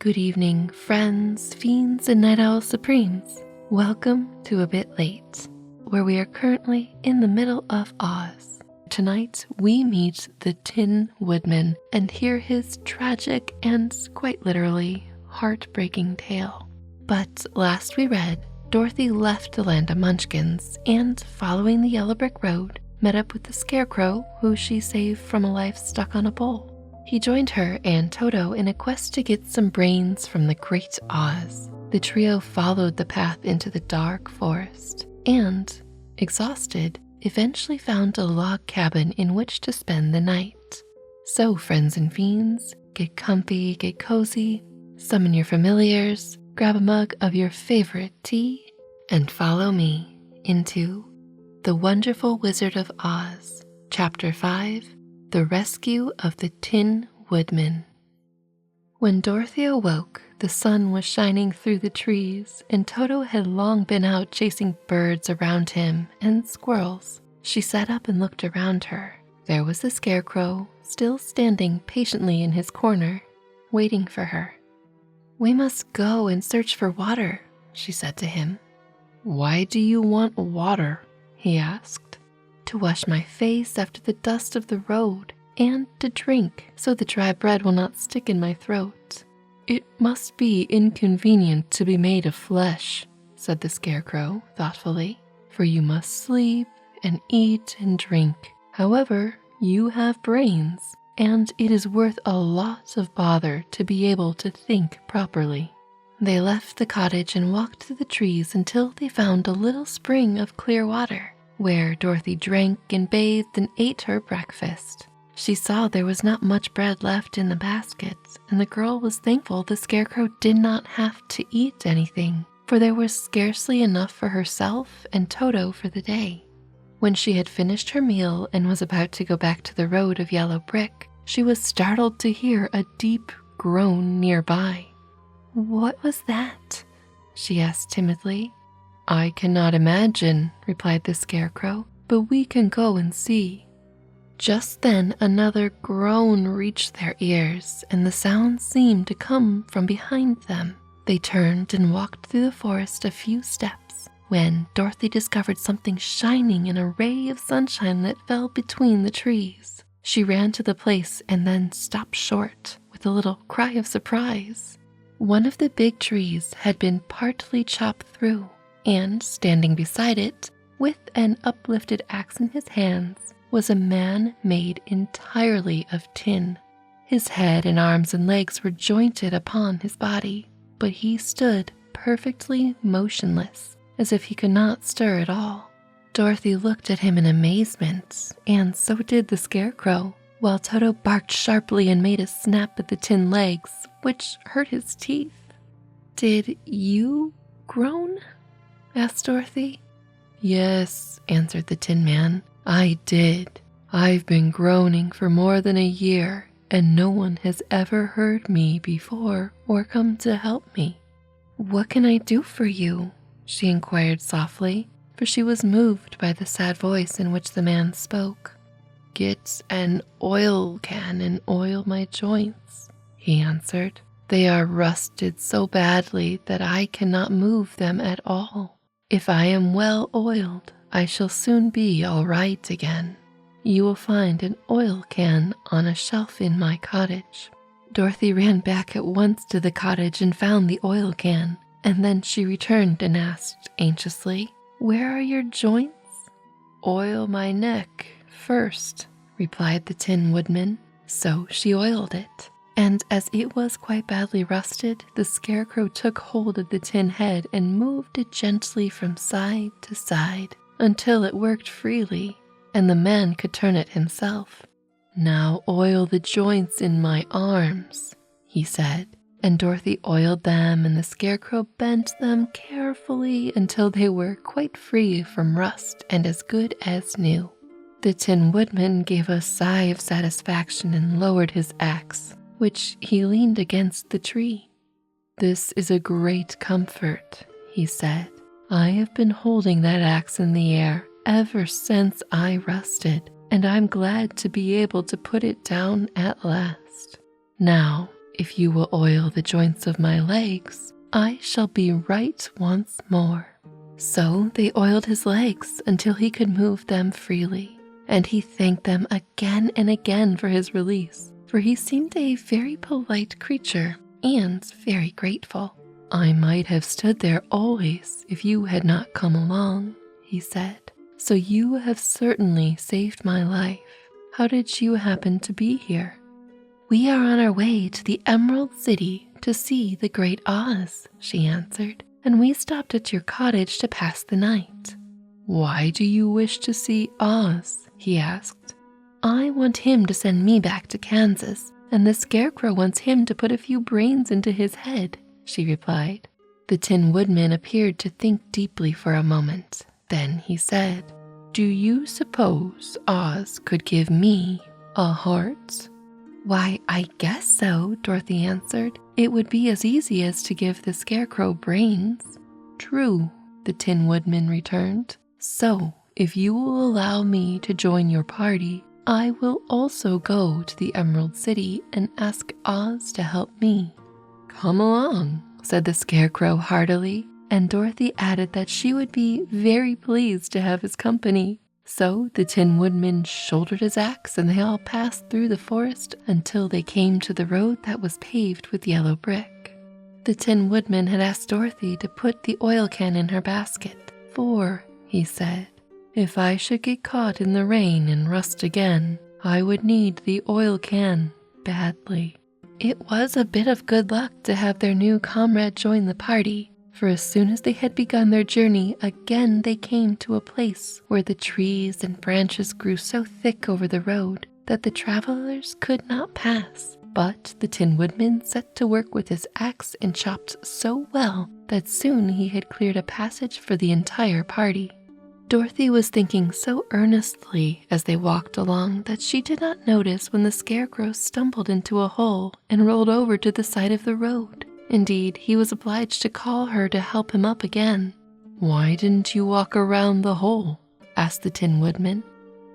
Good evening, friends, fiends, and night owl supremes. Welcome to A Bit Late, where we are currently in the middle of Oz. Tonight, we meet the Tin Woodman and hear his tragic and, quite literally, heartbreaking tale. But last we read, Dorothy left the land of Munchkins and, following the yellow brick road, met up with the Scarecrow, who she saved from a life stuck on a pole. He joined her and Toto in a quest to get some brains from the Great Oz. The trio followed the path into the dark forest and, exhausted, eventually found a log cabin in which to spend the night. So, friends and fiends, get comfy, get cozy, summon your familiars, grab a mug of your favorite tea, and follow me into The Wonderful Wizard of Oz, Chapter 5, The Rescue of the Tin Woodman. When Dorothy awoke, the sun was shining through the trees, and Toto had long been out chasing birds around him and squirrels. She sat up and looked around her. There was the Scarecrow, still standing patiently in his corner, waiting for her. "We must go and search for water," she said to him. "Why do you want water?" he asked. "To wash my face after the dust of the road, and to drink so the dry bread will not stick in my throat." "It must be inconvenient to be made of flesh," said the Scarecrow thoughtfully, "for you must sleep and eat and drink. However, you have brains, and it is worth a lot of bother to be able to think properly." They left the cottage and walked through the trees until they found a little spring of clear water, where Dorothy drank and bathed and ate her breakfast. She saw there was not much bread left in the basket, and the girl was thankful the Scarecrow did not have to eat anything, for there was scarcely enough for herself and Toto for the day. When she had finished her meal and was about to go back to the road of yellow brick, she was startled to hear a deep groan nearby. "What was that?" she asked timidly. "I cannot imagine," replied the Scarecrow, "but we can go and see." Just then another groan reached their ears, and the sound seemed to come from behind them. They turned and walked through the forest a few steps, when Dorothy discovered something shining in a ray of sunshine that fell between the trees. She ran to the place and then stopped short with a little cry of surprise. One of the big trees had been partly chopped through, and standing beside it, with an uplifted axe in his hands, was a man made entirely of tin. His head and arms and legs were jointed upon his body, but he stood perfectly motionless, as if he could not stir at all. Dorothy looked at him in amazement, and so did the Scarecrow, while Toto barked sharply and made a snap at the tin legs, which hurt his teeth. "Did you groan?" asked Dorothy. "Yes," answered the Tin Man, "I did. I've been groaning for more than a year, and no one has ever heard me before or come to help me." "What can I do for you?" she inquired softly, for she was moved by the sad voice in which the man spoke. "Get an oil can and oil my joints," he answered. "They are rusted so badly that I cannot move them at all. If I am well oiled, I shall soon be all right again. You will find an oil can on a shelf in my cottage." Dorothy ran back at once to the cottage and found the oil can, and then she returned and asked anxiously, "Where are your joints?" "Oil my neck first," replied the Tin Woodman. So she oiled it, and as it was quite badly rusted, the Scarecrow took hold of the tin head and moved it gently from side to side until it worked freely, and the man could turn it himself. "Now oil the joints in my arms," he said, and Dorothy oiled them, and the Scarecrow bent them carefully until they were quite free from rust and as good as new. The Tin Woodman gave a sigh of satisfaction and lowered his axe, which he leaned against the tree. "This is a great comfort," he said. "I have been holding that axe in the air ever since I rusted, and I'm glad to be able to put it down at last. Now, if you will oil the joints of my legs, I shall be right once more." So they oiled his legs until he could move them freely, and he thanked them again and again for his release, for he seemed a very polite creature and very grateful. "I might have stood there always if you had not come along," he said. "So you have certainly saved my life. How did you happen to be here?" "We are on our way to the Emerald City to see the Great Oz," she answered, "and we stopped at your cottage to pass the night." "Why do you wish to see Oz?" he asked. "I want him to send me back to Kansas, and the Scarecrow wants him to put a few brains into his head," she replied. The Tin Woodman appeared to think deeply for a moment. Then he said, "Do you suppose Oz could give me a heart?" "Why, I guess so," Dorothy answered. "It would be as easy as to give the Scarecrow brains." "True," the Tin Woodman returned. "So, if you will allow me to join your party, I will also go to the Emerald City and ask Oz to help me." "Come along," said the Scarecrow heartily, and Dorothy added that she would be very pleased to have his company. So the Tin Woodman shouldered his axe and they all passed through the forest until they came to the road that was paved with yellow brick. The Tin Woodman had asked Dorothy to put the oil can in her basket, "For," he said, "if I should get caught in the rain and rust again, I would need the oil can badly." It was a bit of good luck to have their new comrade join the party, for as soon as they had begun their journey, again they came to a place where the trees and branches grew so thick over the road that the travelers could not pass. But the Tin Woodman set to work with his axe and chopped so well that soon he had cleared a passage for the entire party. Dorothy was thinking so earnestly as they walked along that she did not notice when the Scarecrow stumbled into a hole and rolled over to the side of the road. Indeed, he was obliged to call her to help him up again. "Why didn't you walk around the hole?" asked the Tin Woodman.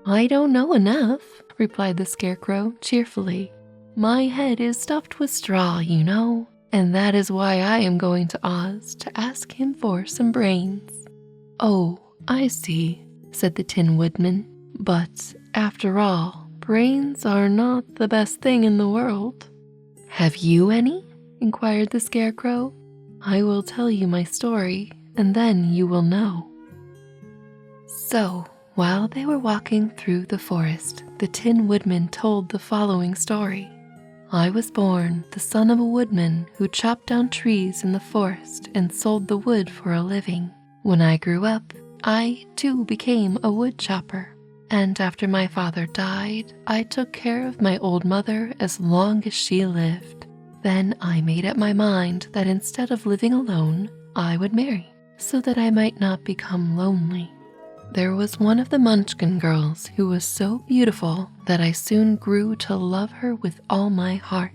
"I don't know enough," replied the Scarecrow cheerfully. "My head is stuffed with straw, you know, and that is why I am going to Oz to ask him for some brains." "Oh, I see," said the Tin Woodman. "But after all, brains are not the best thing in the world." "Have you any?" inquired the Scarecrow. "I will tell you my story, and then you will know." So, while they were walking through the forest, the Tin Woodman told the following story. "I was born the son of a woodman who chopped down trees in the forest and sold the wood for a living. When I grew up, I, too, became a wood chopper. And after my father died, I took care of my old mother as long as she lived. Then I made up my mind that instead of living alone, I would marry, so that I might not become lonely. There was one of the Munchkin girls who was so beautiful that I soon grew to love her with all my heart.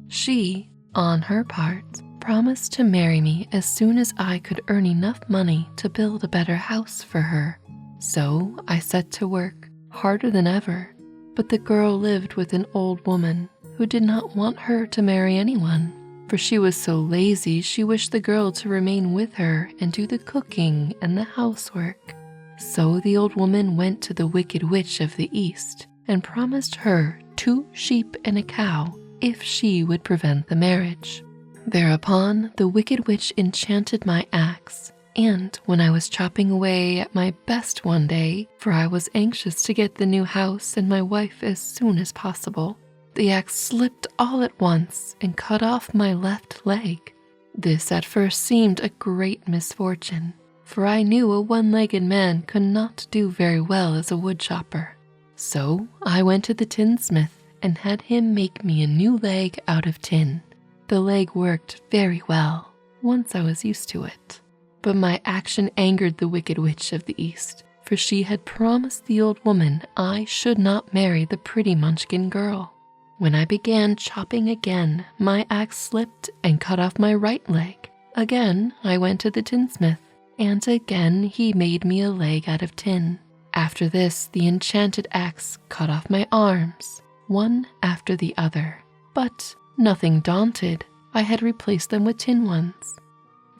She, on her part, promised to marry me as soon as I could earn enough money to build a better house for her. So I set to work, harder than ever, but the girl lived with an old woman who did not want her to marry anyone, for she was so lazy she wished the girl to remain with her and do the cooking and the housework. So the old woman went to the Wicked Witch of the East and promised her 2 sheep and a cow if she would prevent the marriage. Thereupon the Wicked Witch enchanted my axe, and when I was chopping away at my best one day, for I was anxious to get the new house and my wife as soon as possible, the axe slipped all at once and cut off my left leg. This at first seemed a great misfortune, for I knew a one-legged man could not do very well as a wood chopper. So I went to the tinsmith and had him make me a new leg out of tin. The leg worked very well once I was used to it. But my action angered the Wicked Witch of the East, for she had promised the old woman I should not marry the pretty Munchkin girl. When I began chopping again, my axe slipped and cut off my right leg. Again, I went to the tinsmith, and again he made me a leg out of tin. After this, the enchanted axe cut off my arms, one after the other. But Nothing daunted, I had replaced them with tin ones.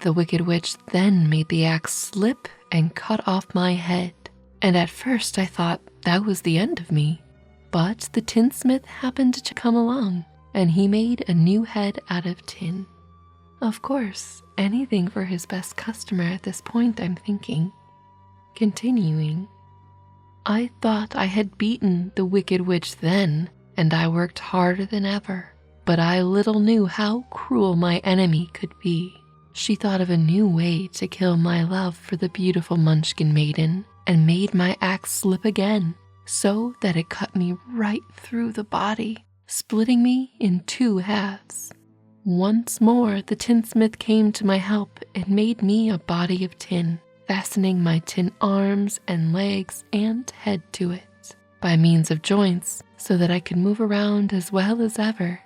The Wicked Witch then made the axe slip and cut off my head, and at first I thought that was the end of me. But the tinsmith happened to come along, and he made a new head out of tin. Of course, anything for his best customer at this point, I'm thinking. Continuing, I thought I had beaten the Wicked Witch then, and I worked harder than ever. But I little knew how cruel my enemy could be. She thought of a new way to kill my love for the beautiful Munchkin maiden and made my axe slip again, so that it cut me right through the body, splitting me in 2 halves. Once more, the tinsmith came to my help and made me a body of tin, fastening my tin arms and legs and head to it, by means of joints, so that I could move around as well as ever.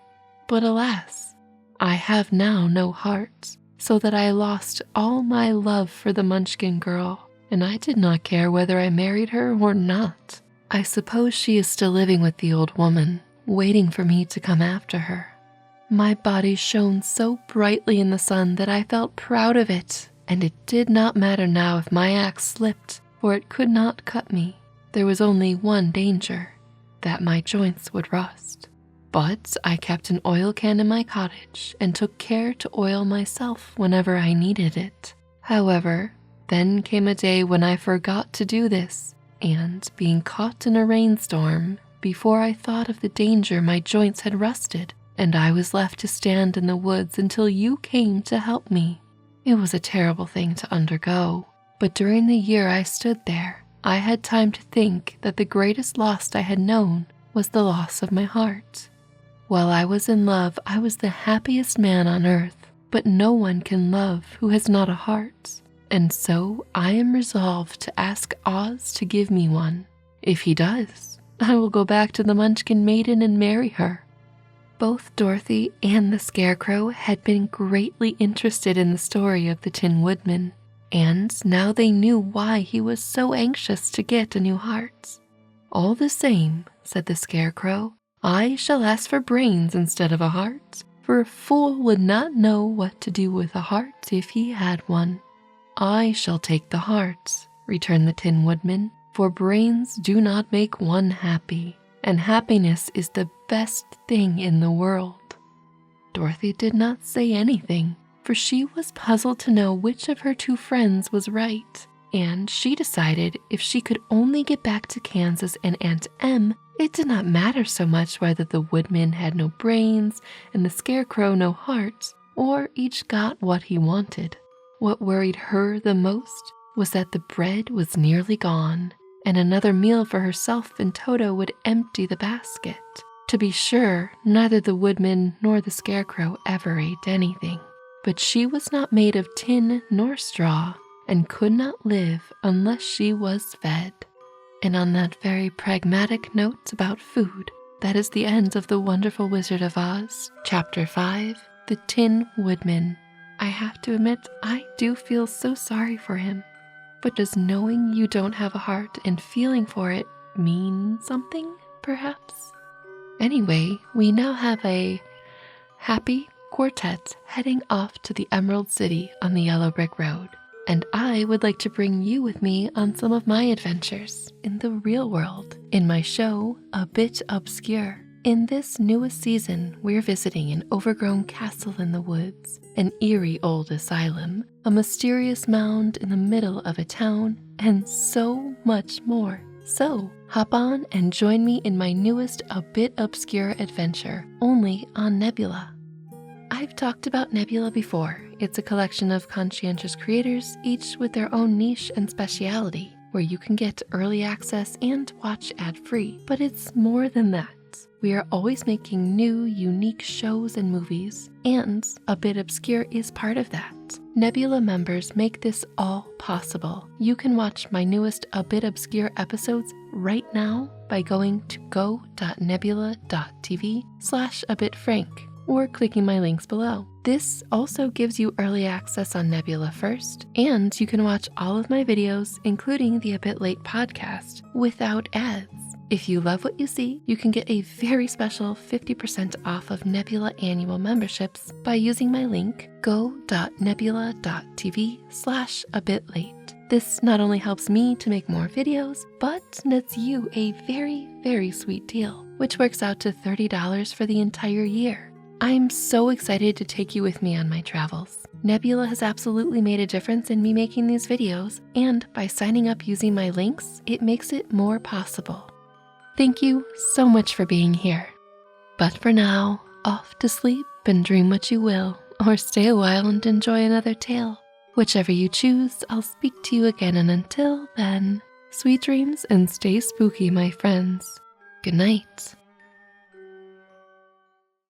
But alas, I have now no heart, so that I lost all my love for the Munchkin girl, and I did not care whether I married her or not. I suppose she is still living with the old woman, waiting for me to come after her. My body shone so brightly in the sun that I felt proud of it, and it did not matter now if my axe slipped, for it could not cut me. There was only one danger, that my joints would rust. But I kept an oil can in my cottage and took care to oil myself whenever I needed it. However, then came a day when I forgot to do this, and being caught in a rainstorm, before I thought of the danger my joints had rusted, and I was left to stand in the woods until you came to help me. It was a terrible thing to undergo, but during the year I stood there, I had time to think that the greatest loss I had known was the loss of my heart. While I was in love, I was the happiest man on earth, but no one can love who has not a heart, and so I am resolved to ask Oz to give me one. If he does, I will go back to the Munchkin maiden and marry her. Both Dorothy and the Scarecrow had been greatly interested in the story of the Tin Woodman, and now they knew why he was so anxious to get a new heart. All the same, said the Scarecrow, I shall ask for brains instead of a heart, for a fool would not know what to do with a heart if he had one. I shall take the heart, returned the Tin Woodman, for brains do not make one happy, and happiness is the best thing in the world. Dorothy did not say anything, for she was puzzled to know which of her 2 friends was right, and she decided if she could only get back to Kansas and Aunt Em, it did not matter so much whether the Woodman had no brains and the Scarecrow no heart, or each got what he wanted. What worried her the most was that the bread was nearly gone, and another meal for herself and Toto would empty the basket. To be sure, neither the Woodman nor the Scarecrow ever ate anything, but she was not made of tin nor straw, and could not live unless she was fed. And on that very pragmatic note about food, that is the end of The Wonderful Wizard of Oz, Chapter 5, The Tin Woodman. I have to admit, I do feel so sorry for him. But does knowing you don't have a heart and feeling for it mean something, perhaps? Anyway, we now have a happy quartet heading off to the Emerald City on the Yellow Brick Road. And I would like to bring you with me on some of my adventures in the real world in my show, A Bit Obscure. In this newest season, we're visiting an overgrown castle in the woods, an eerie old asylum, a mysterious mound in the middle of a town, and so much more. So, hop on and join me in my newest A Bit Obscure adventure, only on Nebula. I've talked about Nebula before. It's a collection of conscientious creators, each with their own niche and speciality, where you can get early access and watch ad-free. But it's more than that. We are always making new, unique shows and movies, and A Bit Obscure is part of that. Nebula members make this all possible. You can watch my newest A Bit Obscure episodes right now by going to go.nebula.tv/abitfrank or clicking my links below. This also gives you early access on Nebula first, and you can watch all of my videos, including the A Bit Late podcast, without ads. If you love what you see, you can get a very special 50% off of Nebula annual memberships by using my link go.nebula.tv/abitlate. This not only helps me to make more videos, but nets you a very, very sweet deal, which works out to $30 for the entire year. I'm so excited to take you with me on my travels. Nebula has absolutely made a difference in me making these videos, and by signing up using my links, it makes it more possible. Thank you so much for being here. But for now, off to sleep and dream what you will, or stay a while and enjoy another tale. Whichever you choose, I'll speak to you again, and until then, sweet dreams and stay spooky, my friends. Good night.